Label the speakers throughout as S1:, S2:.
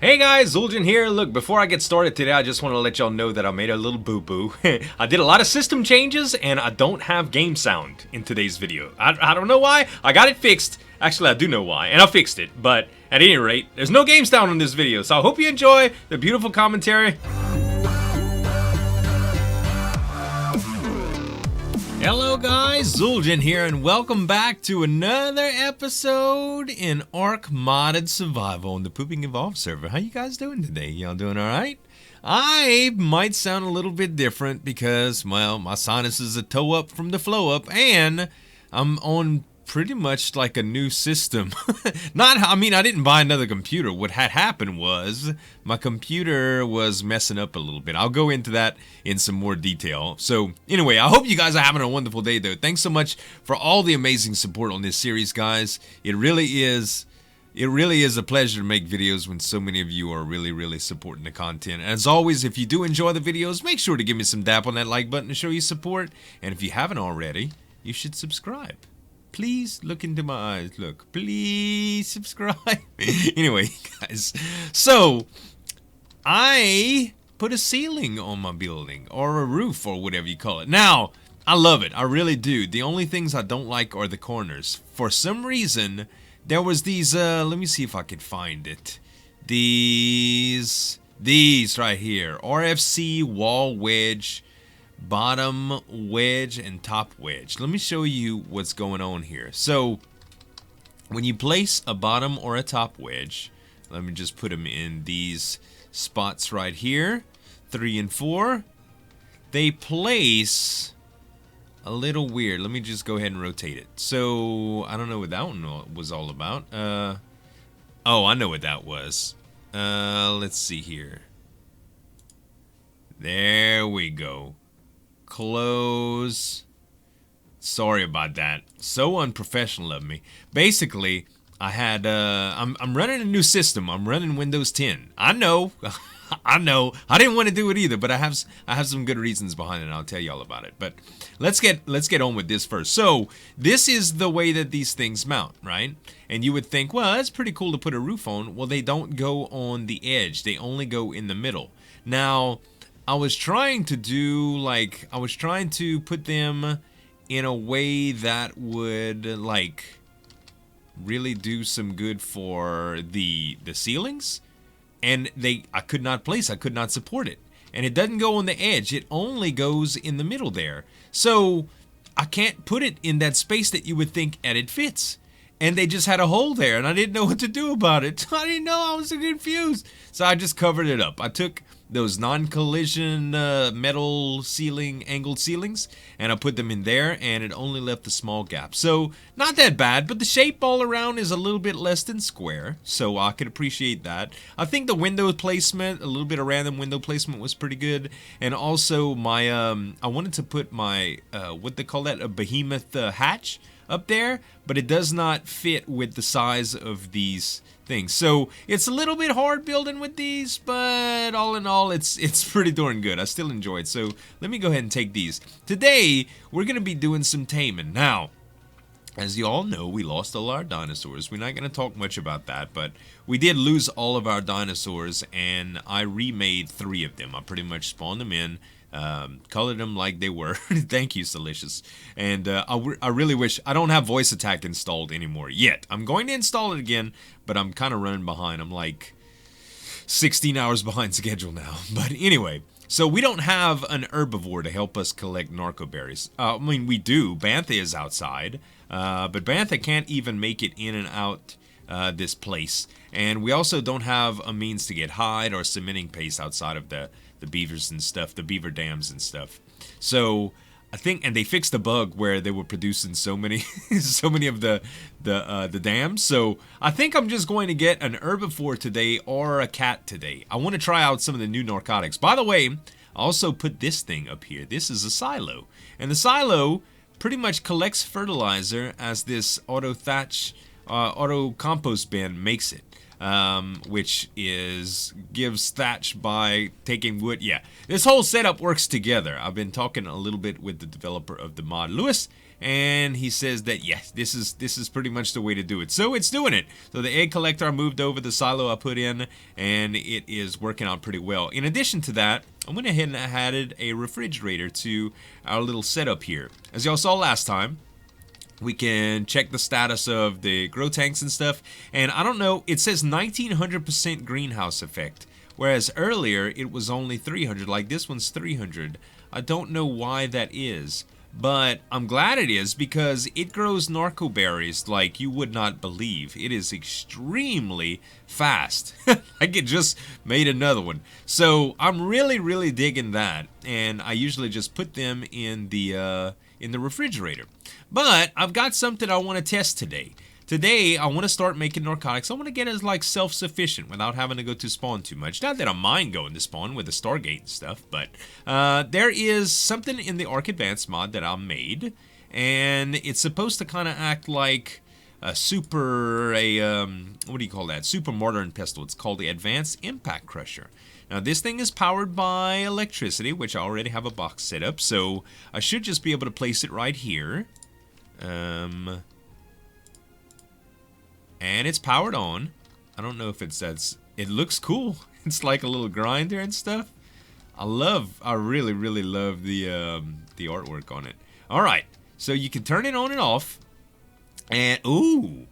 S1: Hey guys, Zul'jin here. Look, before I get started today, I just want to let y'all know that I made a little boo-boo. I did a lot of system changes, and I don't have game sound in today's video. I don't know why. I got it fixed. Actually, I do know why, and I fixed it. But at any rate, there's no game sound in this video, so I hope you enjoy the beautiful commentary. Hello guys, Zul'jin here, and welcome back to another episode in Ark Modded Survival on the Pooping Evolved server. How you guys doing today? Y'all doing alright? I might sound a little bit different because, well, my sinuses are toe up from the flow up, and I'm on pretty much like a new system. I didn't buy another computer. What had happened was my computer was messing up a little bit. I'll go into that in some more detail. So anyway, I hope you guys are having a wonderful day though. Thanks so much for all the amazing support on this series, guys. It really is a pleasure to make videos when so many of you are really supporting the content. As always, if you do enjoy the videos, make sure to give me some dap on that like button to show your support. And if you haven't already, you should subscribe. Please look into my eyes. Look, please subscribe. Anyway, guys, so I put a ceiling on my building, or a roof, or whatever you call it. Now, I love it. I really do. The only things I don't like are the corners. For some reason, there was these, let me see if I can find it. These right here. RFC wall wedge, bottom wedge, and top wedge. Let me show you what's going on here. So when you place a bottom or a top wedge, let me just put them in these spots right here, 3 and 4. They place a little weird. Let me just go ahead and rotate it. So I don't know what that one was all about. Oh, I know what that was. Let's see here. There we go. Close. Sorry about that. So unprofessional of me. Basically, I had I'm running a new system. I'm running Windows 10. I know. I know. I didn't want to do it either, but I have some good reasons behind it, and I'll tell you all about it. But let's get on with this first. So, this is the way that these things mount, right? And you would think, well, that's pretty cool to put a roof on. Well, they don't go on the edge. They only go in the middle. Now, I was trying to put them in a way that would really do some good for the ceilings, and I could not support it, and it doesn't go on the edge. It only goes in the middle there. So I can't put it in that space that you would think that it fits. And they just had a hole there, and I didn't know what to do about it. I didn't know. I was so confused. So I just covered it up. I took those non-collision metal ceiling, angled ceilings, and I put them in there, and it only left a small gap. So not that bad, but the shape all around is a little bit less than square, so I could appreciate that. I think the window placement, a little bit of random window placement, was pretty good. And also my, I wanted to put my, what they call that, a behemoth hatch up there, but it does not fit with the size of these things. So it's a little bit hard building with these, but all in all, it's pretty darn good. I still enjoy it. So let me go ahead and take these. Today, we're going to be doing some taming. Now, as you all know, we lost all our dinosaurs. We're not going to talk much about that, but we did lose all of our dinosaurs, and I remade 3 of them. I pretty much spawned them in, colored them like they were. Thank you, Salicious. And I really wish I don't have voice attack installed anymore yet. I'm going to install it again, but I'm kind of running behind. I'm like 16 hours behind schedule now. But anyway, so we don't have an herbivore to help us collect narco berries. I mean, we do. Bantha is outside, but Bantha can't even make it in and out this place. And we also don't have a means to get hide or cementing paste outside of the beavers and stuff, the beaver dams and stuff. So I think, and they fixed the bug where they were producing so many, so many of the dams. So I think I'm just going to get an herbivore today or a cat today. I want to try out some of the new narcotics. By the way, I also put this thing up here. This is a silo, and the silo pretty much collects fertilizer as this auto compost bin makes it. Which gives thatch by taking wood. Yeah, this whole setup works together. I've been talking a little bit with the developer of the mod, Lewis, and he says that yes, this is pretty much the way to do it. So it's doing it. So the egg collector I moved over, the silo I put in, and it is working out pretty well. In addition to that, I went ahead and added a refrigerator to our little setup here. As y'all saw last time, we can check the status of the grow tanks and stuff, and I don't know, it says 1900% greenhouse effect, whereas earlier it was only 300, like this one's 300. I don't know why that is, but I'm glad it is because it grows narco berries like you would not believe. It is extremely fast. Like it just made another one. So I'm really digging that, and I usually just put them in the refrigerator. But I've got something I want to test today. Today, I want to start making narcotics. I want to get as like self-sufficient without having to go to spawn too much. Not that I mind going to spawn with the Stargate and stuff, but there is something in the Ark Advanced mod that I made, and it's supposed to kind of act like a super modern pistol. It's called the Advanced Impact Crusher. Now this thing is powered by electricity, which I already have a box set up, so I should just be able to place it right here. And it's powered on. I don't know if it says, it looks cool. It's like a little grinder and stuff. I really love the artwork on it. All right, so you can turn it on and off. And ooh,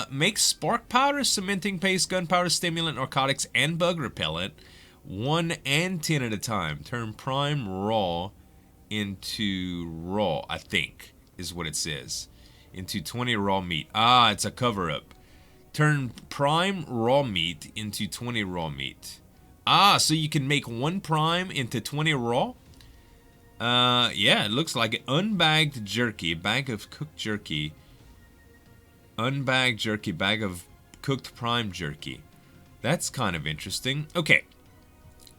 S1: makes spark powder, cementing paste, gunpowder, stimulant, narcotics, and bug repellent. 1 and 10 at a time. Turn prime raw into raw, I think, is what it says. Into 20 raw meat. Ah, it's a cover-up. Turn prime raw meat into 20 raw meat. Ah, so you can make 1 prime into 20 raw? Yeah, it looks like it. Unbagged jerky, bag of cooked jerky. Unbagged jerky, bag of cooked prime jerky. That's kind of interesting. Okay,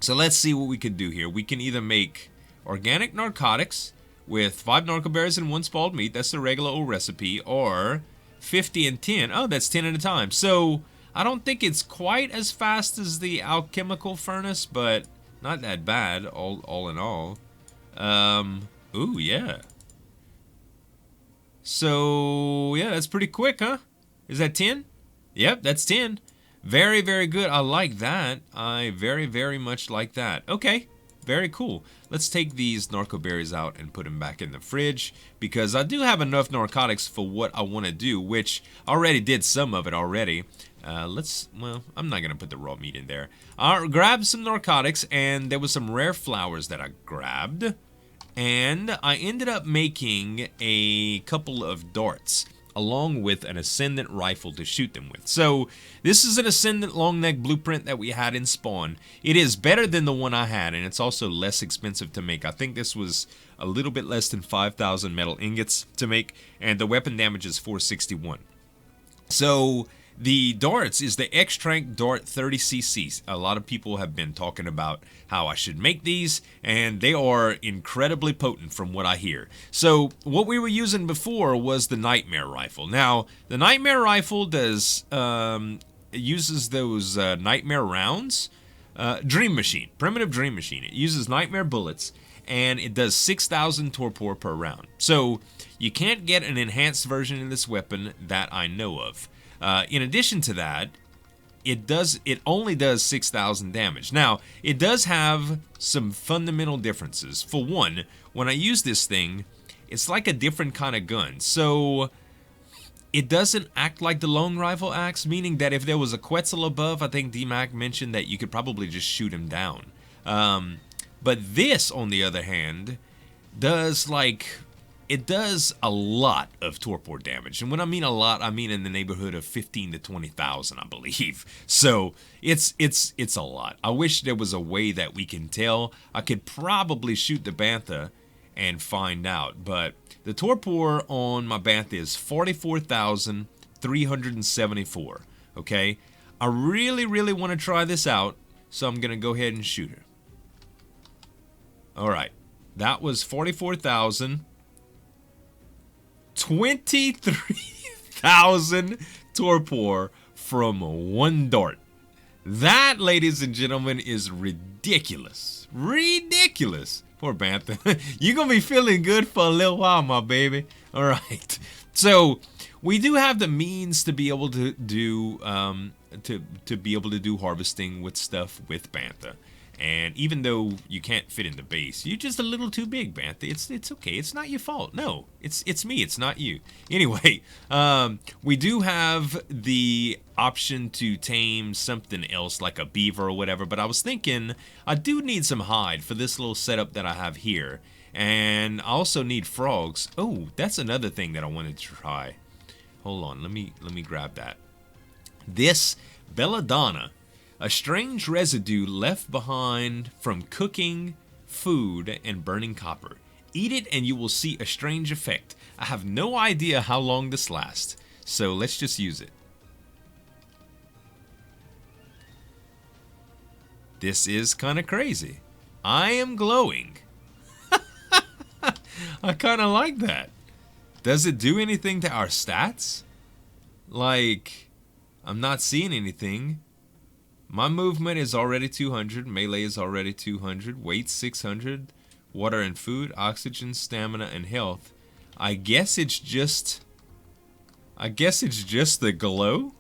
S1: so let's see what we can do here. We can either make organic narcotics with 5 narco berries and 1 spalled meat. That's the regular old recipe. Or 50 and 10. Oh, that's 10 at a time. So I don't think it's quite as fast as the alchemical furnace, but not that bad all in all. Ooh, yeah. So, yeah, that's pretty quick, huh? Is that 10? Yep, that's 10. Very good. I like that. I very much like that. Okay. Very cool. Let's take these narco berries out and put them back in the fridge, because I do have enough narcotics for what I want to do, which I already did some of it already. Well, I'm not going to put the raw meat in there. I grabbed some narcotics, and there was some rare flowers that I grabbed, and I ended up making a couple of darts along with an Ascendant rifle to shoot them with. So this is an Ascendant long neck blueprint that we had in spawn. It is better than the one I had, and it's also less expensive to make. I think this was a little bit less than 5,000 metal ingots to make, and the weapon damage is 461. So the darts is the x-tranq dart 30cc. A lot of people have been talking about how I should make these, and they are incredibly potent from what I hear. So what we were using before was the Nightmare rifle. Now, the Nightmare rifle does uses those Nightmare rounds. Dream Machine, primitive Dream Machine. It uses Nightmare bullets, and it does 6,000 torpor per round. So you can't get an enhanced version of this weapon that I know of. In addition to that, it only does 6,000 damage. Now, it does have some fundamental differences. For one, when I use this thing, it's like a different kind of gun. So it doesn't act like the long rifle acts, meaning that if there was a Quetzal above, I think D-Mac mentioned that you could probably just shoot him down. But this, on the other hand, does it does a lot of torpor damage. And when I mean a lot, I mean in the neighborhood of 15 to 20,000, I believe. So it's a lot. I wish there was a way that we can tell. I could probably shoot the Bantha and find out. But the torpor on my Bantha is 44,374. Okay? I really want to try this out, so I'm going to go ahead and shoot her. Alright. That was 44,000. 23,000 torpor from 1 dart. That, ladies and gentlemen, is ridiculous. Ridiculous. Poor Bantha. You're going to be feeling good for a little while, my baby. All right. So we do have the means to be able to do to be able to do harvesting with stuff with Bantha. And even though you can't fit in the base, you're just a little too big, Bantha. It's okay. It's not your fault. No, it's me. It's not you. Anyway, we do have the option to tame something else like a beaver or whatever. But I was thinking I do need some hide for this little setup that I have here, and I also need frogs. Oh, that's another thing that I wanted to try. Hold on. Let me grab that. This belladonna. A strange residue left behind from cooking food and burning copper. Eat it and you will see a strange effect. I have no idea how long this lasts, so let's just use it. This is kind of crazy. I am glowing. I kind of like that. Does it do anything to our stats? Like, I'm not seeing anything. My movement is already 200, melee is already 200, weight 600, water and food, oxygen, stamina, and health. I guess it's just the glow.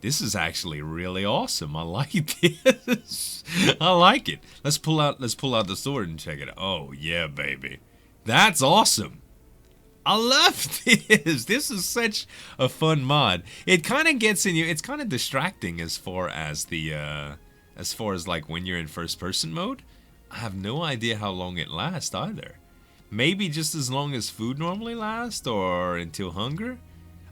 S1: This is actually really awesome. I like this. I like it. Let's pull out the sword and check it out. Oh yeah, baby. That's awesome. I love this. This is such a fun mod. It kind of gets in you. It's kind of distracting as far as like when you're in first person mode. I have no idea how long it lasts either. Maybe just as long as food normally lasts or until hunger.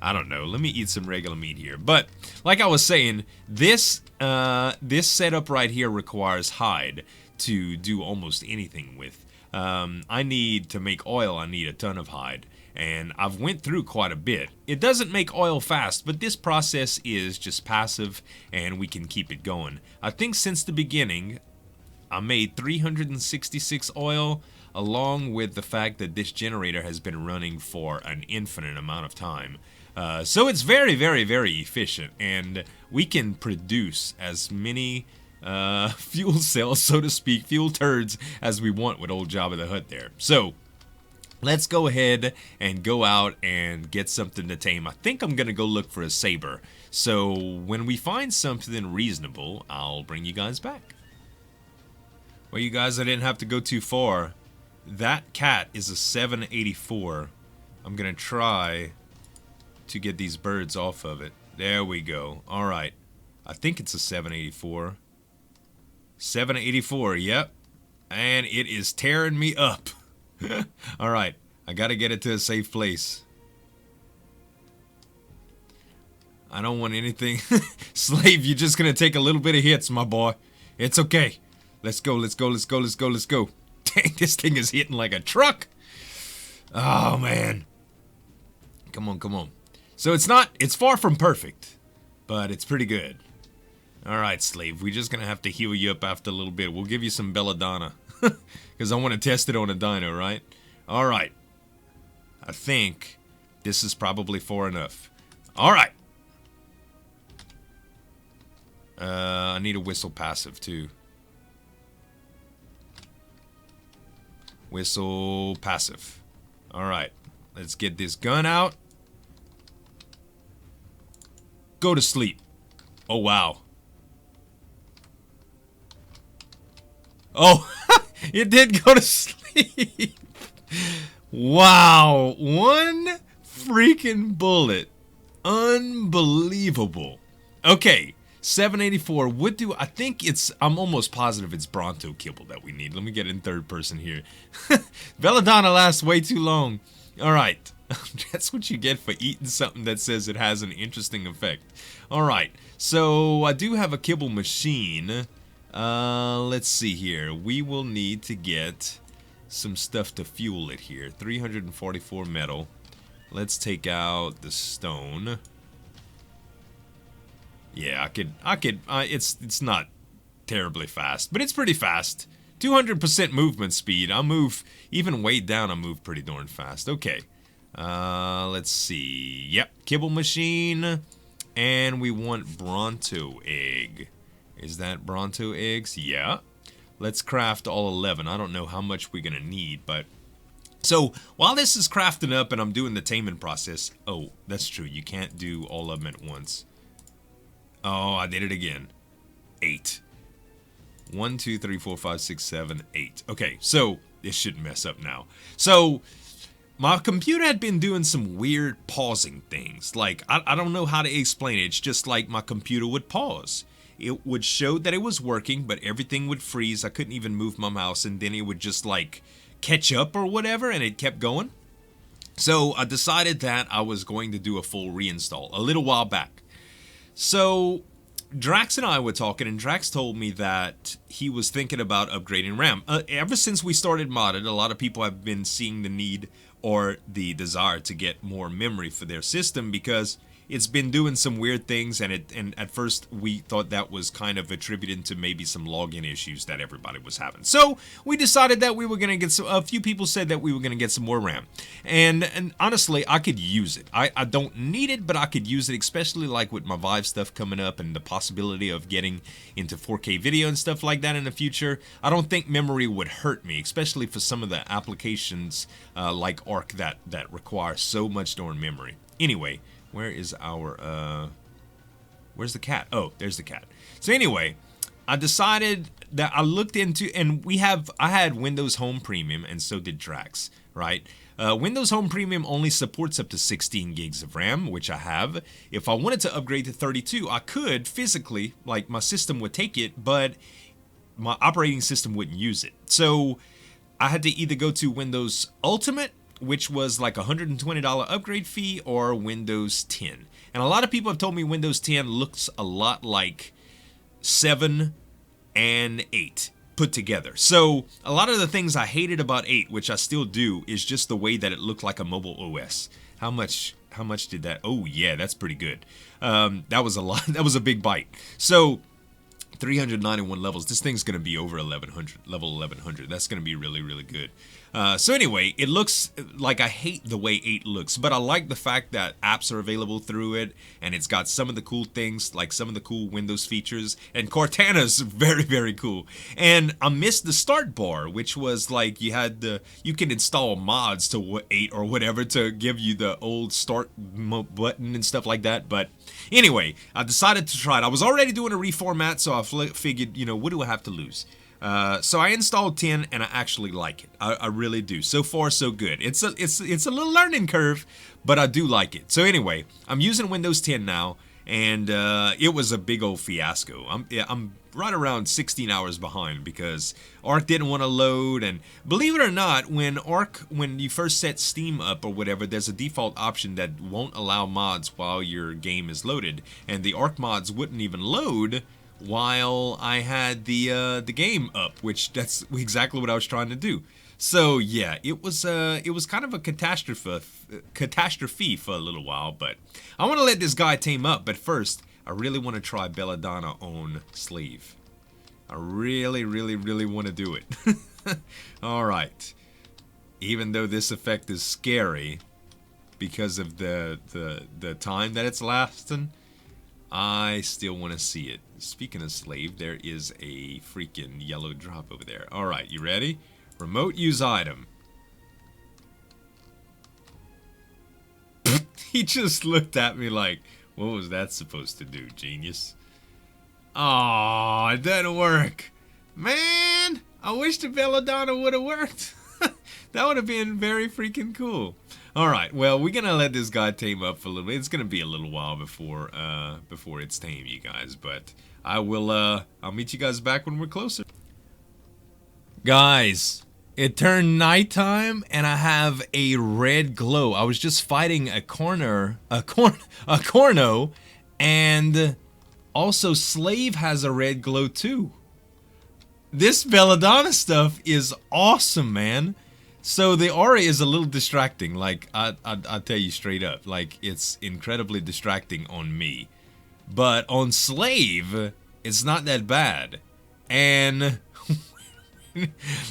S1: I don't know. Let me eat some regular meat here. But like I was saying, this setup right here requires hide to do almost anything with. I need to make oil. I need a ton of hide. And I've went through quite a bit. It doesn't make oil fast, but this process is just passive and we can keep it going. I think since the beginning, I made 366 oil, along with the fact that this generator has been running for an infinite amount of time. So it's very, very, very efficient, and we can produce as many fuel cells, so to speak, fuel turds, as we want with old Jabba the Hutt there. So let's go ahead and go out and get something to tame. I think I'm going to go look for a saber. So when we find something reasonable, I'll bring you guys back. Well, you guys, I didn't have to go too far. That cat is a 784. I'm going to try to get these birds off of it. There we go. All right. I think it's a 784. 784, yep. And it is tearing me up. All right, I gotta get it to a safe place. I don't want anything. Slave, you're just gonna take a little bit of hits, my boy. It's okay. Let's go, let's go, let's go, let's go, let's go. Dang, this thing is hitting like a truck. Oh, man. Come on, come on. So it's far from perfect, but it's pretty good. All right, Slave, we're just gonna have to heal you up after a little bit. We'll give you some belladonna. Because I want to test it on a dino, right? Alright. I think this is probably far enough. Alright. I need a whistle passive, too. Whistle passive. Alright. Let's get this gun out. Go to sleep. Oh, wow. Oh, it did go to sleep. Wow, one freaking bullet. Unbelievable. Okay, 784. What do I think it's? I'm almost positive it's Bronto kibble that we need. Let me get in third person here. Belladonna lasts way too long. All right, that's what you get for eating something that says it has an interesting effect. All right, so I do have a kibble machine. Let's see here. We will need to get some stuff to fuel it here. 344 metal. Let's take out the stone. Yeah, it's not terribly fast, but it's pretty fast. 200% movement speed. I'll move, even way down, I move pretty darn fast. Okay. Let's see. Yep, kibble machine. And we want Bronto egg. Is that Bronto eggs? Yeah. Let's craft all 11. I don't know how much we're gonna need, but... So, while this is crafting up and I'm doing the taming process... Oh, that's true. You can't do all of them at once. Oh, I did it again. 8. 1, 2, 3, 4, 5, 6, 7, 8. Okay, so this shouldn't mess up now. So, my computer had been doing some weird pausing things. Like, I don't know how to explain it. It's just like my computer would pause. It would show that it was working, but everything would freeze. I couldn't even move my mouse, and then it would just like catch up or whatever, and it kept going. So I decided that I was going to do a full reinstall a little while back. So Drax and I were talking, and Drax told me that he was thinking about upgrading RAM. Ever since we started modded, a lot of people have been seeing the need or the desire to get more memory for their system because it's been doing some weird things, and at first we thought that was kind of attributed to maybe some login issues that everybody was having. So we decided that we were gonna get some. A few people said that we were gonna get some more RAM, and honestly, I could use it. I don't need it, but I could use it, especially like with my Vive stuff coming up and the possibility of getting into 4K video and stuff like that in the future. I don't think memory would hurt me, especially for some of the applications like Ark that require so much darn memory. Anyway. Where is our, where's the cat? Oh, there's the cat. So anyway, I decided that I looked into, and I had Windows Home Premium, and so did Drax, right? Windows Home Premium only supports up to 16 gigs of RAM, which I have. If I wanted to upgrade to 32, I could physically, like my system would take it, but my operating system wouldn't use it. So I had to either go to Windows Ultimate, which was like a $120 upgrade fee, or Windows 10. And a lot of people have told me Windows 10 looks a lot like 7 and 8 put together. So a lot of the things I hated about 8, which I still do, is just the way that it looked like a mobile OS. How much did that? Oh yeah, that's pretty good. That was a lot. That was a big bite. So 391 levels. This thing's gonna be over 1100, level 1100. That's gonna be really, really good. So anyway, it looks like I hate the way 8 looks, but I like the fact that apps are available through it, and it's got some of the cool things, like some of the cool Windows features, and Cortana's very, very cool. And I missed the start bar, which was like you can install mods to 8 or whatever to give you the old start button and stuff like that. But anyway, I decided to try it. I was already doing a reformat, so I figured, you know, what do I have to lose? So I installed 10, and I actually like it. I really do. So far, so good. It's a little learning curve, but I do like it. So anyway, I'm using Windows 10 now, and it was a big old fiasco. I'm right around 16 hours behind because Ark didn't want to load, and believe it or not, when you first set Steam up or whatever, there's a default option that won't allow mods while your game is loaded, and the Ark mods wouldn't even load while I had the game up, which that's exactly what I was trying to do. So yeah, it was kind of a catastrophe for a little while, but I want to let this guy tame up. But first, I really want to try Belladonna on Slave. I really, really, really want to do it. All right. Even though this effect is scary because of the time that it's lasting, I still want to see it. Speaking of Slave, there is a freaking yellow drop over there. All right, you ready? Remote use item. He just looked at me like, what was that supposed to do, genius? Oh, it doesn't work. Man, I wish the Belladonna would have worked. That would have been very freaking cool. Alright, well, we're gonna let this guy tame up for a little bit. It's gonna be a little while before it's tame, you guys, but I'll meet you guys back when we're closer. Guys, it turned nighttime and I have a red glow. I was just fighting a corno, and also Slave has a red glow too. This Belladonna stuff is awesome, man. So the aura is a little distracting, like I'll tell you straight up, like it's incredibly distracting on me. But on Slave, it's not that bad. And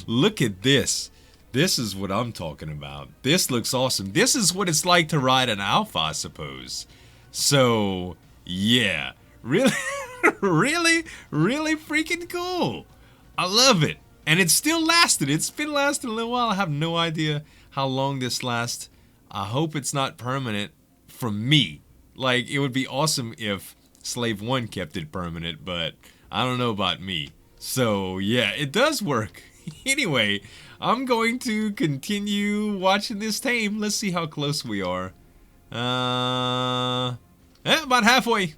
S1: look at this. This is what I'm talking about. This looks awesome. This is what it's like to ride an alpha, I suppose. So, yeah. Really, Really, really freaking cool. I love it. And it's still lasted. It's been lasting a little while. I have no idea how long this lasts. I hope it's not permanent for me. Like, it would be awesome if Slave 1 kept it permanent, but I don't know about me. So, yeah, it does work. Anyway, I'm going to continue watching this tame. Let's see how close we are. About halfway.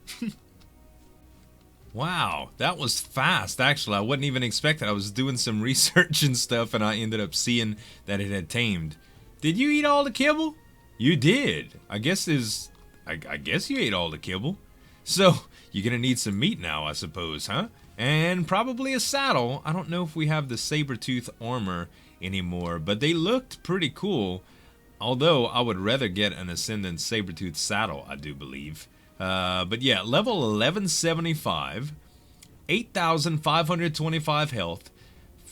S1: Wow, that was fast, actually. I wasn't even expecting. I was doing some research and stuff, and I ended up seeing that it had tamed. Did you eat all the kibble? You did. I guess you ate all the kibble. So, you're gonna need some meat now, I suppose, huh? And probably a saddle. I don't know if we have the saber-tooth armor anymore, but they looked pretty cool. Although, I would rather get an Ascendant saber-tooth saddle, I do believe. But yeah, level 1175, 8,525 health,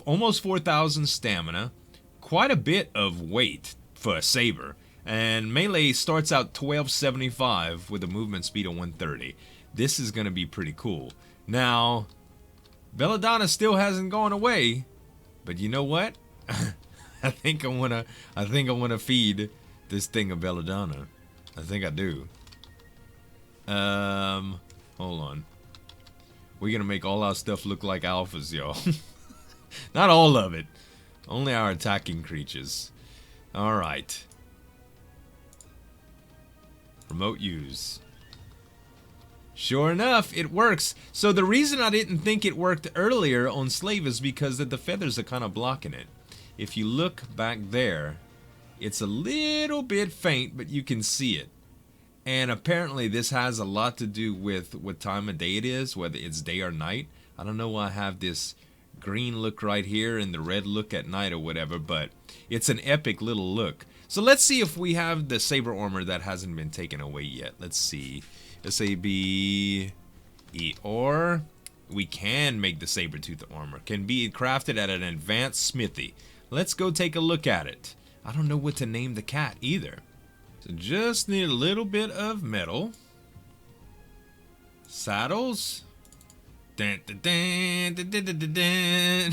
S1: almost 4,000 stamina, quite a bit of weight for a saber, and melee starts out 1275 with a movement speed of 130. This is going to be pretty cool. Now, Belladonna still hasn't gone away, but you know what? I think I wanna feed this thing a Belladonna. I think I do. Hold on. We're gonna make all our stuff look like alphas, y'all. Not all of it. Only our attacking creatures. Alright. Remote use. Sure enough, it works. So the reason I didn't think it worked earlier on Slave is because the feathers are kind of blocking it. If you look back there, it's a little bit faint, but you can see it. And apparently this has a lot to do with what time of day it is, whether it's day or night. I don't know why I have this green look right here and the red look at night or whatever, but it's an epic little look. So let's see if we have the saber armor that hasn't been taken away yet. Let's see. S-A-B-E-R. We can make the saber-tooth armor. Can be crafted at an advanced smithy. Let's go take a look at it. I don't know what to name the cat either. So just need a little bit of metal. Saddles. Dun, dun, dun, dun, dun, dun, dun, dun.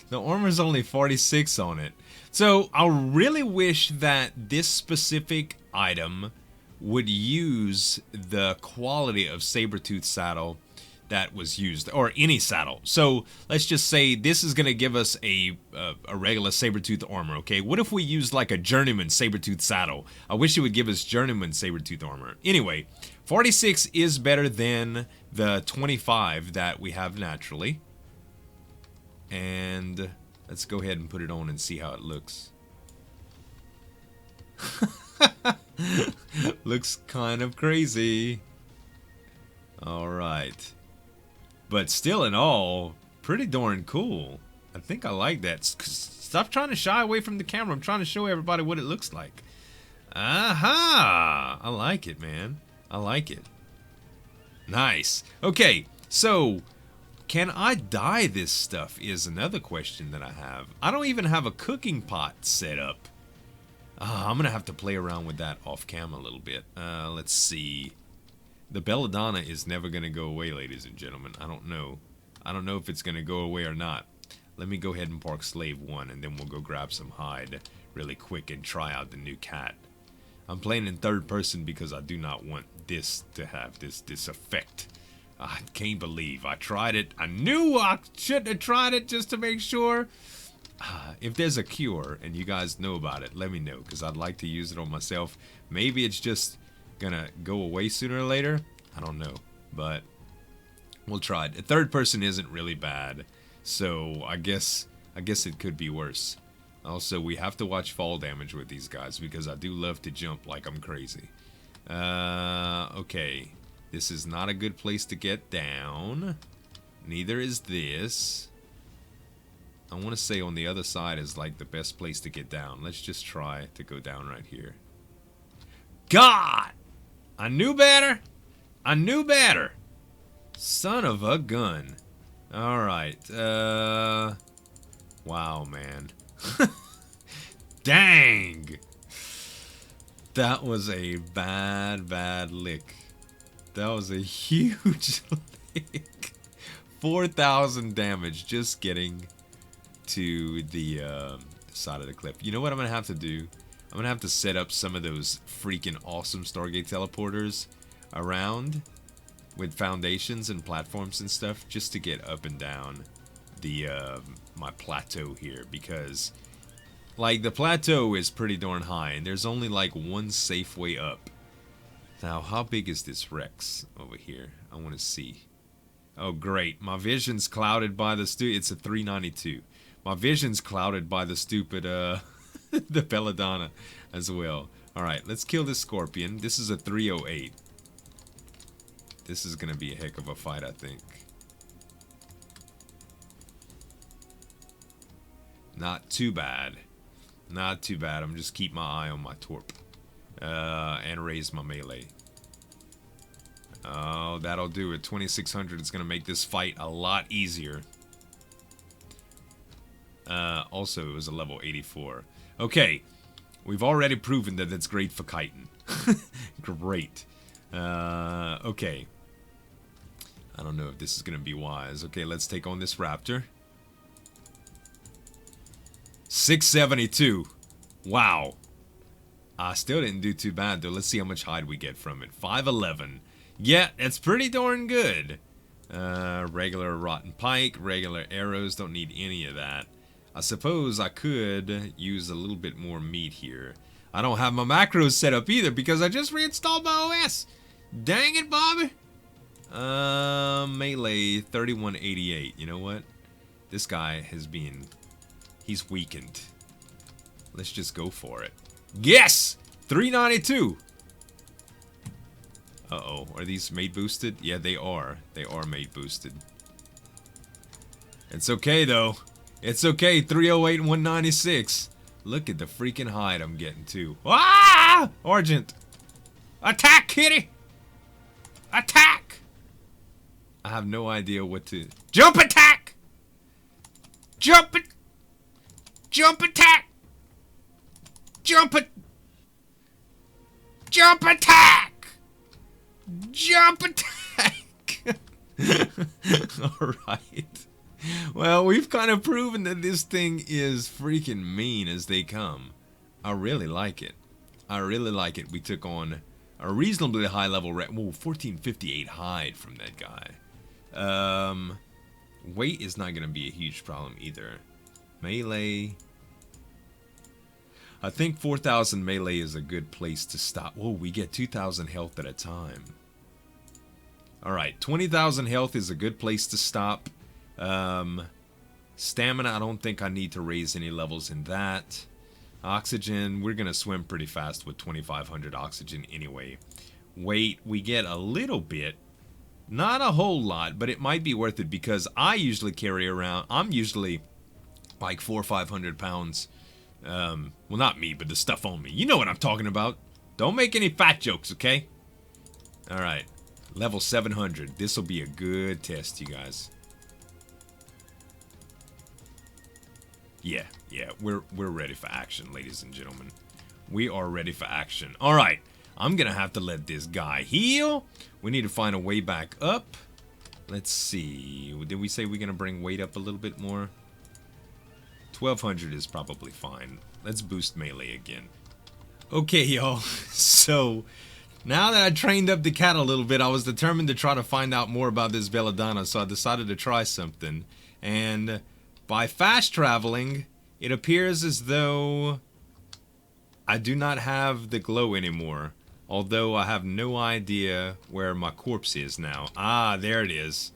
S1: The armor's only 46 on it. So I really wish that this specific item would use the quality of saber-tooth saddle that was used, or any saddle. So let's just say this is gonna give us a regular saber-tooth armor, okay? What if we used like a journeyman saber-tooth saddle? I wish it would give us journeyman saber-tooth armor. Anyway, 46 is better than the 25 that we have naturally. And let's go ahead and put it on and see how it looks. Looks kind of crazy. Alright. But still in all, pretty darn cool. I think I like that. Stop trying to shy away from the camera. I'm trying to show everybody what it looks like. Aha! I like it, man. I like it. Nice. Okay, so can I dye this stuff is another question that I have. I don't even have a cooking pot set up. I'm gonna have to play around with that off cam a little bit. Let's see. The belladonna is never gonna go away, ladies and gentlemen. I don't know. I don't know if it's gonna go away or not. Let me go ahead and park Slave 1, and then we'll go grab some hide really quick and try out the new cat. I'm playing in third person because I do not want this to have this effect. I can't believe I tried it. I knew I shouldn't have tried it just to make sure. If there's a cure and you guys know about it, let me know, because I'd like to use it on myself. Maybe it's just gonna go away sooner or later. I don't know, but we'll try it. The third person isn't really bad, so I guess it could be worse. Also, we have to watch fall damage with these guys because I do love to jump like I'm crazy. Okay. This is not a good place to get down. Neither is this. I want to say on the other side is like the best place to get down. Let's just try to go down right here. God! I knew better. I knew better. Son of a gun. Alright. Wow, man. Dang! That was a bad lick. That was a huge lick. 4,000 damage just getting to the side of the cliff. You know what I'm going to have to do? I'm going to have to set up some of those freaking awesome Stargate teleporters around with foundations and platforms and stuff just to get up and down the my plateau here, because like the plateau is pretty darn high and there's only like one safe way up. Now how big is this Rex over here? I want to see. Oh great, my vision's clouded by the it's a 392. My vision's clouded by the stupid the Belladonna as well. Alright, let's kill this scorpion. This is a 308. This is gonna be a heck of a fight, I think. Not too bad. Not too bad. I'm just keep my eye on my Torp. And raise my melee. Oh, that'll do it. 2600 is gonna make this fight a lot easier. Also, it was a level 84. Okay. We've already proven that it's great for kiting. Great. Okay. I don't know if this is gonna be wise. Okay, let's take on this raptor. 672. Wow. I still didn't do too bad though. Let's see how much hide we get from it. 511. Yeah, it's pretty darn good. Regular rotten pike, regular arrows. Don't need any of that. I suppose I could use a little bit more meat here. I don't have my macros set up either because I just reinstalled my OS. Dang it, Bobby. Melee 3188. You know what? This guy has been... He's weakened. Let's just go for it. Yes! 392! Uh-oh. Are these mate boosted? Yeah, they are. They are mate boosted. It's okay, though. It's okay. 308 and 196. Look at the freaking hide I'm getting, too. Ah! Argent! Attack, kitty! Attack! I have no idea what to... Jump attack! Jump it! Jump attack! Jump it! Jump attack! Jump attack! Alright. Well, we've kind of proven that this thing is freaking mean as they come. I really like it. I really like it. We took on a reasonably high level... Whoa, 1458 hide from that guy. Weight is not going to be a huge problem either. Melee... I think 4,000 melee is a good place to stop. Whoa, we get 2,000 health at a time. Alright, 20,000 health is a good place to stop. Stamina, I don't think I need to raise any levels in that. Oxygen, we're going to swim pretty fast with 2,500 oxygen anyway. Weight, we get a little bit. Not a whole lot, but it might be worth it because I usually carry around... I'm usually like 400 or 500 pounds... well, not me, but the stuff on me. You know what I'm talking about. Don't make any fat jokes, okay? Alright. Level 700. This will be a good test, you guys. Yeah. We're ready for action, ladies and gentlemen. We are ready for action. Alright. I'm gonna have to let this guy heal. We need to find a way back up. Let's see. Did we say we're gonna bring weight up a little bit more? 1200 is probably fine. Let's boost melee again. Okay, y'all. So, now that I trained up the cat a little bit, I was determined to try to find out more about this belladonna, so I decided to try something. And by fast traveling, it appears as though I do not have the glow anymore. Although I have no idea where my corpse is now. Ah, there it is.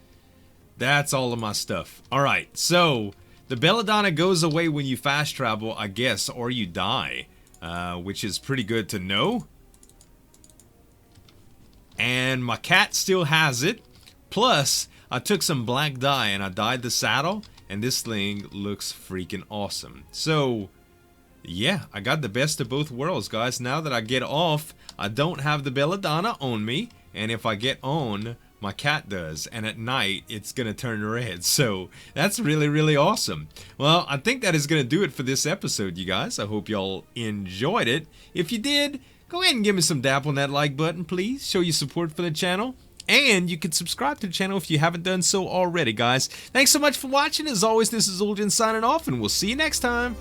S1: That's all of my stuff. Alright, so... The belladonna goes away when you fast travel, I guess, or you die, which is pretty good to know. And my cat still has it. Plus, I took some black dye and I dyed the saddle, and this thing looks freaking awesome. So, yeah, I got the best of both worlds, guys. Now that I get off, I don't have the belladonna on me, and if I get on... My cat does, and at night it's gonna turn red, so that's really awesome. Well, I think that is gonna do it for this episode, you guys. I hope y'all enjoyed it. If you did, go ahead and give me some dap on that like button, please. Show your support for the channel. And you can subscribe to the channel if you haven't done so already, guys. Thanks so much for watching. As always, this is Uljan signing off, and we'll see you next time.